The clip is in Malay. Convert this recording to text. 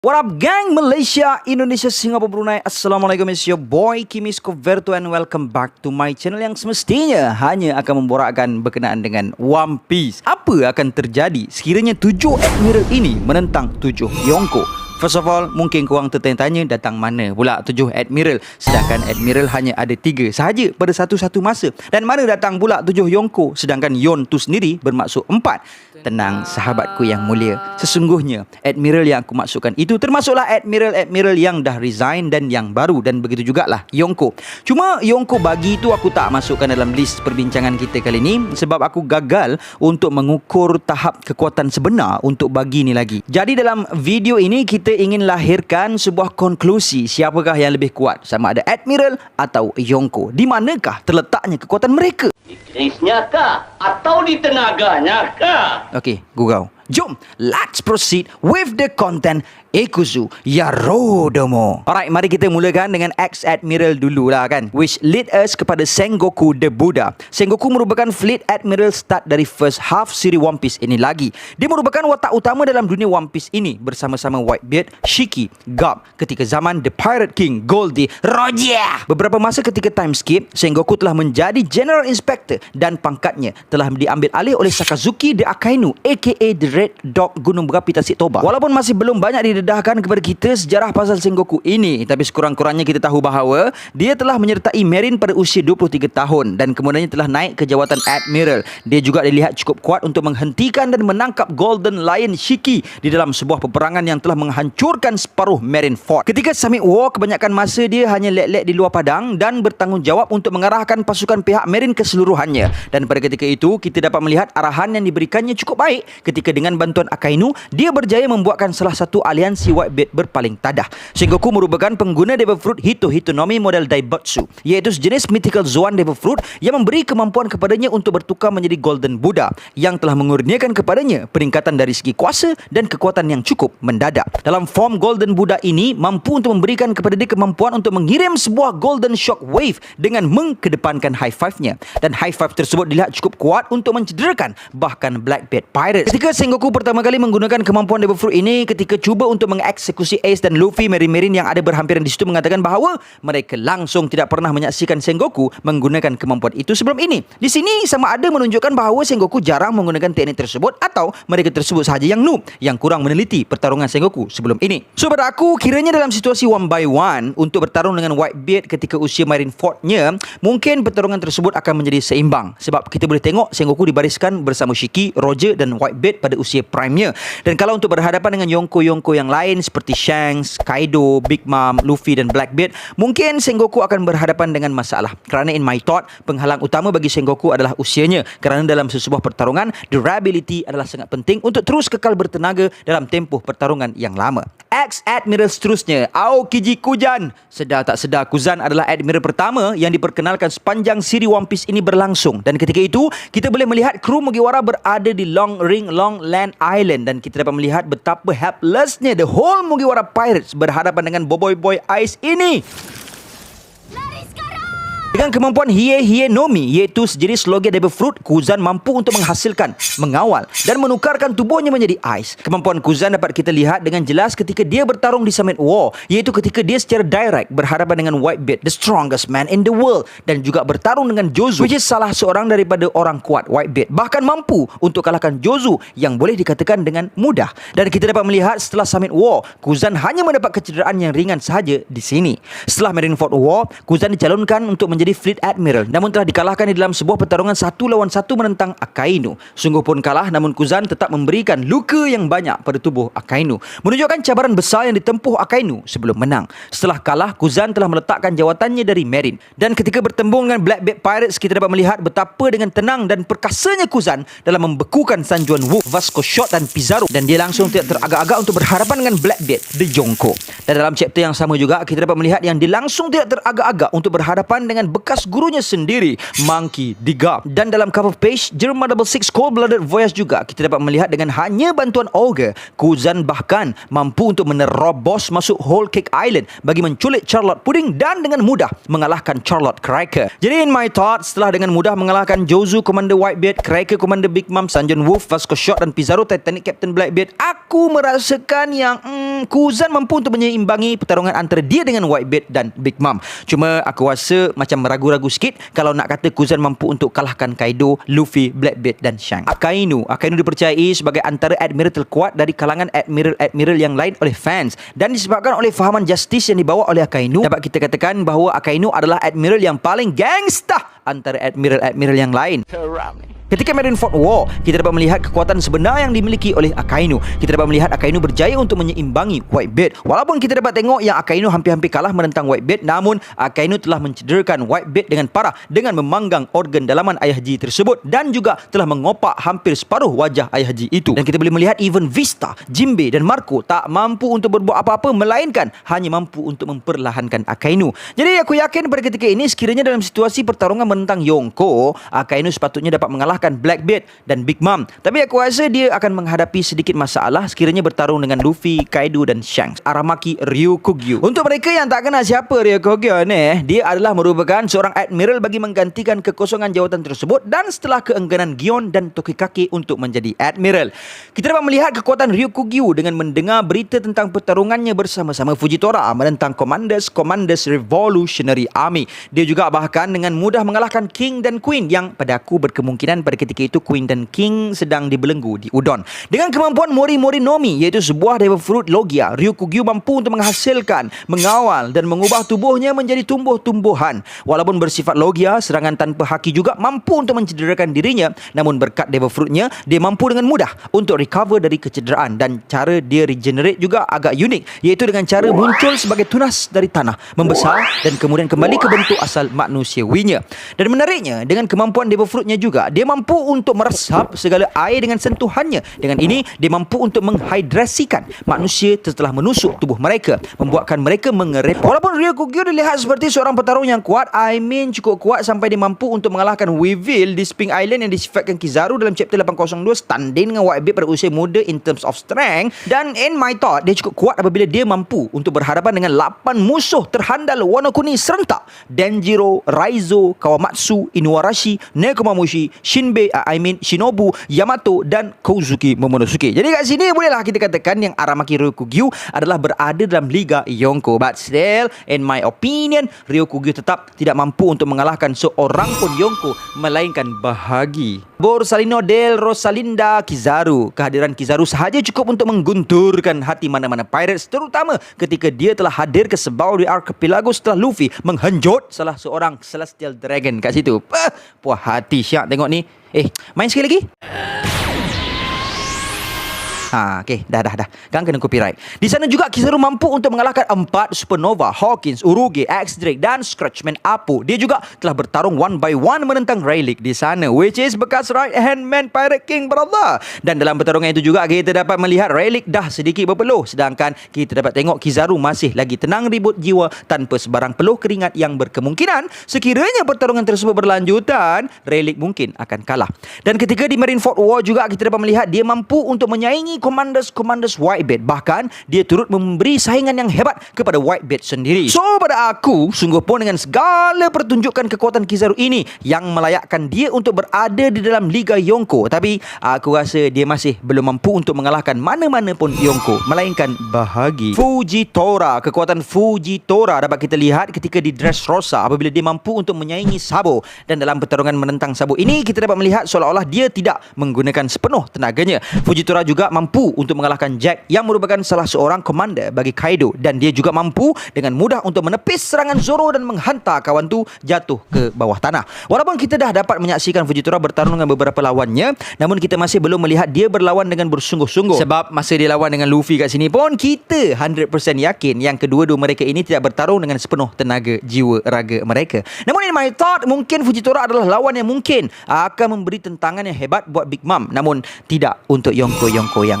What up gang, Malaysia, Indonesia, Singapura, Brunei. Assalamualaikum, it's your boy Kimis Converto and welcome back to my channel yang semestinya hanya akan memborakkan berkenaan dengan One Piece. Apa akan terjadi sekiranya 7 Admiral ini menentang 7 Yonko? First of all, mungkin korang tertanya-tanya datang mana pula 7 Admiral, sedangkan Admiral hanya ada 3 sahaja pada satu-satu masa. Dan mana datang pula 7 Yonko, sedangkan Yon tu sendiri bermaksud 4. Tenang sahabatku yang mulia, sesungguhnya Admiral yang aku maksudkan itu termasuklah Admiral yang dah resign dan yang baru, dan begitu jugalah Yonko. Cuma Yonko bagi itu aku tak masukkan dalam list perbincangan kita kali ini sebab aku gagal untuk mengukur tahap kekuatan sebenar untuk bagi ni lagi. Jadi dalam video ini kita ingin lahirkan sebuah konklusi siapakah yang lebih kuat, sama ada Admiral atau Yonko. Di manakah terletaknya kekuatan mereka? Di kerisnya kah? Atau di tenaganya kah? Okey, gurau. Jom, let's proceed with the content. Ikuzu Yarodomo. Alright, mari kita mulakan dengan ex-Admiral dululah kan, which lead us kepada Sengoku the Buddha. Sengoku merupakan Fleet Admiral start dari first half siri One Piece ini lagi. Dia merupakan watak utama dalam dunia One Piece ini bersama-sama Whitebeard, Shiki, Garp ketika zaman The Pirate King, Goldie, Roger. Beberapa masa ketika time skip, Sengoku telah menjadi General Inspector dan pangkatnya telah diambil alih oleh Sakazuki the Akainu aka The Red Dog Gunung Berapi Tasik Toba. Walaupun masih belum banyak didedahkan kepada kita sejarah pasal Sengoku ini, tapi sekurang-kurangnya kita tahu bahawa dia telah menyertai Marine pada usia 23 tahun dan kemudiannya telah naik ke jawatan Admiral. Dia juga dilihat cukup kuat untuk menghentikan dan menangkap Golden Lion Shiki di dalam sebuah peperangan yang telah menghancurkan separuh Marine Fort. Ketika Summit War, kebanyakan masa dia hanya let-let di luar padang dan bertanggungjawab untuk mengarahkan pasukan pihak Marine keseluruhannya. Dan pada ketika itu, kita dapat melihat arahan yang diberikannya cukup baik ketika dengan bantuan Akainu, dia berjaya membuatkan salah satu aliansi Whitebeard berpaling tadah. Sengoku merupakan pengguna Devil Fruit Hitonomi model Daibutsu, iaitu sejenis mythical Zoan Devil Fruit yang memberi kemampuan kepadanya untuk bertukar menjadi Golden Buddha yang telah mengurniakan kepadanya peningkatan dari segi kuasa dan kekuatan yang cukup mendadak. Dalam form Golden Buddha ini mampu untuk memberikan kepada dia kemampuan untuk mengirim sebuah Golden Shock Wave dengan mengkedepankan high five-nya, dan high five tersebut dilihat cukup kuat untuk mencederakan bahkan Blackbeard Pirates. Ketika Sengoku pertama kali menggunakan kemampuan Devil Fruit ini ketika cuba untuk mengeksekusi Ace dan Luffy, Marine yang ada berhampiran di situ mengatakan bahawa mereka langsung tidak pernah menyaksikan Sengoku menggunakan kemampuan itu sebelum ini. Di sini sama ada menunjukkan bahawa Sengoku jarang menggunakan teknik tersebut atau mereka tersebut sahaja yang noob, yang kurang meneliti pertarungan Sengoku sebelum ini. So pada aku, kiranya dalam situasi one by one untuk bertarung dengan Whitebeard ketika usia Marine Fort-nya, mungkin pertarungan tersebut akan menjadi seimbang sebab kita boleh tengok Sengoku dibariskan bersama Shiki, Roger dan Whitebeard pada usia prime-nya. Dan kalau untuk berhadapan dengan Yonko yang lain seperti Shanks, Kaido, Big Mom, Luffy dan Blackbeard, mungkin Sengoku akan berhadapan dengan masalah. Kerana in my thought, penghalang utama bagi Sengoku adalah usianya. Kerana dalam sesebuah pertarungan, durability adalah sangat penting untuk terus kekal bertenaga dalam tempoh pertarungan yang lama. Ex-Admiral seterusnya, Aokiji Kuzan. Sedar tak sedar, Kuzan adalah Admiral pertama yang diperkenalkan sepanjang siri One Piece ini berlangsung. Dan ketika itu, kita boleh melihat kru Mugiwara berada di Long Land Island, dan kita dapat melihat betapa helplessnya the whole Mugiwara Pirates berhadapan dengan Boy Ice ini. Dengan kemampuan Hie Nomi, iaitu sejenis logia Devil Fruit, Kuzan mampu untuk menghasilkan, mengawal dan menukarkan tubuhnya menjadi ais. Kemampuan Kuzan dapat kita lihat dengan jelas ketika dia bertarung di Summit War, iaitu ketika dia secara direct berhadapan dengan Whitebeard, the strongest man in the world, dan juga bertarung dengan Jozu, which is salah seorang daripada orang kuat Whitebeard, bahkan mampu untuk kalahkan Jozu yang boleh dikatakan dengan mudah. Dan kita dapat melihat setelah Summit War, Kuzan hanya mendapat kecederaan yang ringan sahaja di sini. Setelah Marineford War, Kuzan dicalonkan untuk menjadi Fleet Admiral, namun telah dikalahkan di dalam sebuah pertarungan 1 lawan 1 menentang Akainu. Sungguh pun kalah, namun Kuzan tetap memberikan luka yang banyak pada tubuh Akainu, menunjukkan cabaran besar yang ditempuh Akainu sebelum menang. Setelah kalah, Kuzan telah meletakkan jawatannya dari Marine, dan ketika bertembung dengan Blackbeard Pirates, kita dapat melihat betapa dengan tenang dan perkasanya Kuzan dalam membekukan Sanjuan Wolf, Vasco Shot dan Pizarro, dan dia langsung tidak teragak-agak untuk berhadapan dengan Blackbeard the Yonko. Dan dalam chapter yang sama juga, kita dapat melihat yang dia langsung tidak teragak-agak untuk berhadapan dengan bekas gurunya sendiri, Monkey D. Garp. Dan dalam cover page Jerma Double Six Cold-Blooded Voyage juga, kita dapat melihat dengan hanya bantuan Ogre, Kuzan bahkan mampu untuk menerobos masuk Whole Cake Island bagi menculik Charlotte Pudding dan dengan mudah mengalahkan Charlotte Cracker. Jadi in my thought, setelah dengan mudah mengalahkan Jozu, Commander Whitebeard, Cracker, Commander Big Mom, Sanjon Wolf, Vasco Shot dan Pizarro, Titanic, Captain Blackbeard, aku merasakan yang Kuzan mampu untuk menyeimbangi pertarungan antara dia dengan Whitebeard dan Big Mom. Cuma aku rasa macam ragu-ragu sikit kalau nak kata Kuzan mampu untuk kalahkan Kaido, Luffy, Blackbeard dan Shanks. Akainu dipercayai sebagai antara admiral terkuat dari kalangan admiral-admiral yang lain oleh fans, dan disebabkan oleh fahaman justice yang dibawa oleh Akainu, dapat kita katakan bahawa Akainu adalah admiral yang paling gangsta antara admiral-admiral yang lain. Ketika Marineford War, kita dapat melihat kekuatan sebenar yang dimiliki oleh Akainu. Kita dapat melihat Akainu berjaya untuk menyeimbangi Whitebeard. Walaupun kita dapat tengok yang Akainu hampir-hampir kalah menentang Whitebeard, namun Akainu telah mencederakan Whitebeard dengan parah dengan memanggang organ dalaman Ayah Ji tersebut dan juga telah mengopak hampir separuh wajah Ayah Ji itu. Dan kita boleh melihat even Vista, Jinbe dan Marco tak mampu untuk berbuat apa-apa melainkan hanya mampu untuk memperlahankan Akainu. Jadi aku yakin pada ketika ini sekiranya dalam situasi pertarungan menentang Yonko, Akainu sepatutnya dapat mengalahkan Blackbeard dan Big Mom. Tapi aku rasa dia akan menghadapi sedikit masalah sekiranya bertarung dengan Luffy, Kaido dan Shanks, Aramaki Ryukugyu. Untuk mereka yang tak kenal siapa Ryukugyu ni, dia adalah merupakan seorang admiral bagi menggantikan kekosongan jawatan tersebut dan setelah keengganan Gion dan Tokikake untuk menjadi admiral. Kita dapat melihat kekuatan Ryukugyu dengan mendengar berita tentang pertarungannya bersama-sama Fujitora menentang Commanders Revolutionary Army. Dia juga bahkan dengan mudah mengalahkan King dan Queen yang pada aku berkemungkinan pada ketika itu Queen dan King sedang dibelenggu di udon. Dengan kemampuan Mori Nomi, iaitu sebuah devil fruit Logia, Ryukugyu mampu untuk menghasilkan, mengawal dan mengubah tubuhnya menjadi tumbuh-tumbuhan. Walaupun bersifat Logia, serangan tanpa haki juga mampu untuk mencederakan dirinya, namun berkat devil fruitnya, dia mampu dengan mudah untuk recover dari kecederaan dan cara dia regenerate juga agak unik, iaitu dengan cara muncul sebagai tunas dari tanah, membesar dan kemudian kembali ke bentuk asal manusiawinya. Dan menariknya, dengan kemampuan devil fruitnya juga, dia mampu untuk meresap segala air dengan sentuhannya. Dengan ini, dia mampu untuk menghidrasikan manusia setelah menusuk tubuh mereka, membuatkan mereka mengerep. Walaupun Ryukugyu dilihat seperti seorang petarung yang kuat, cukup kuat sampai dia mampu untuk mengalahkan Weevil di Spring Island yang disifatkan Kizaru dalam chapter 802, standing dengan Whitebeard pada usia muda in terms of strength. Dan in my thought, dia cukup kuat apabila dia mampu untuk berhadapan dengan 8 musuh terhandal Wano Kuni serentak: Denjiro, Raizo, Kawamatsu, Inuarashi, Nekomamushi, Shinobu, Yamato dan Kozuki Momonosuke. Jadi kat sini bolehlah kita katakan yang Aramaki Ryukugyu adalah berada dalam Liga Yonko. But still, in my opinion, Ryukugyu tetap tidak mampu untuk mengalahkan seorang pun Yonko, melainkan bahagi Borsalino del Rosalinda Kizaru. Kehadiran Kizaru sahaja cukup untuk menggunturkan hati mana-mana pirates, terutama ketika dia telah hadir ke Sebau di Archipelago setelah Luffy menghenjot salah seorang Celestial Dragon kat situ. Puas hati syak tengok ni. Main sekali lagi? Okey, dah. Kan kena copyright. Di sana juga Kizaru mampu untuk mengalahkan 4 Supernova, Hawkins, Uruge, X-Drake dan Scratchman Apu. Dia juga telah bertarung one by one menentang Rayleigh di sana, which is bekas right hand man Pirate King, brother. Dan dalam pertarungan itu juga kita dapat melihat Rayleigh dah sedikit berpeluh, sedangkan kita dapat tengok Kizaru masih lagi tenang ribut jiwa tanpa sebarang peluh keringat yang berkemungkinan sekiranya pertarungan tersebut berlanjutan, Rayleigh mungkin akan kalah. Dan ketika di Marineford War juga kita dapat melihat dia mampu untuk menyaingi Commanders Whitebeard. Bahkan dia turut memberi saingan yang hebat kepada Whitebeard sendiri. So pada aku, sungguh pun dengan segala pertunjukan kekuatan Kizaru ini yang melayakkan dia untuk berada di dalam Liga Yonko, tapi aku rasa dia masih belum mampu untuk mengalahkan mana-mana pun Yonko, melainkan bahagi Fujitora. Kekuatan Fujitora dapat kita lihat ketika di Dressrosa apabila dia mampu untuk menyaingi Sabo. Dan dalam pertarungan menentang Sabo ini, kita dapat melihat seolah-olah dia tidak menggunakan sepenuh tenaganya. Fujitora juga mampu untuk mengalahkan Jack yang merupakan salah seorang komander bagi Kaido, dan dia juga mampu dengan mudah untuk menepis serangan Zoro dan menghantar kawan tu jatuh ke bawah tanah. Walaupun kita dah dapat menyaksikan Fujitora bertarung dengan beberapa lawannya, namun kita masih belum melihat dia berlawan dengan bersungguh-sungguh. Sebab masa dia lawan dengan Luffy kat sini pun, kita 100% yakin yang kedua-dua mereka ini tidak bertarung dengan sepenuh tenaga jiwa raga mereka. Namun in my thought, mungkin Fujitora adalah lawan yang mungkin akan memberi tentangan yang hebat buat Big Mom, namun tidak untuk Yonko yang lain.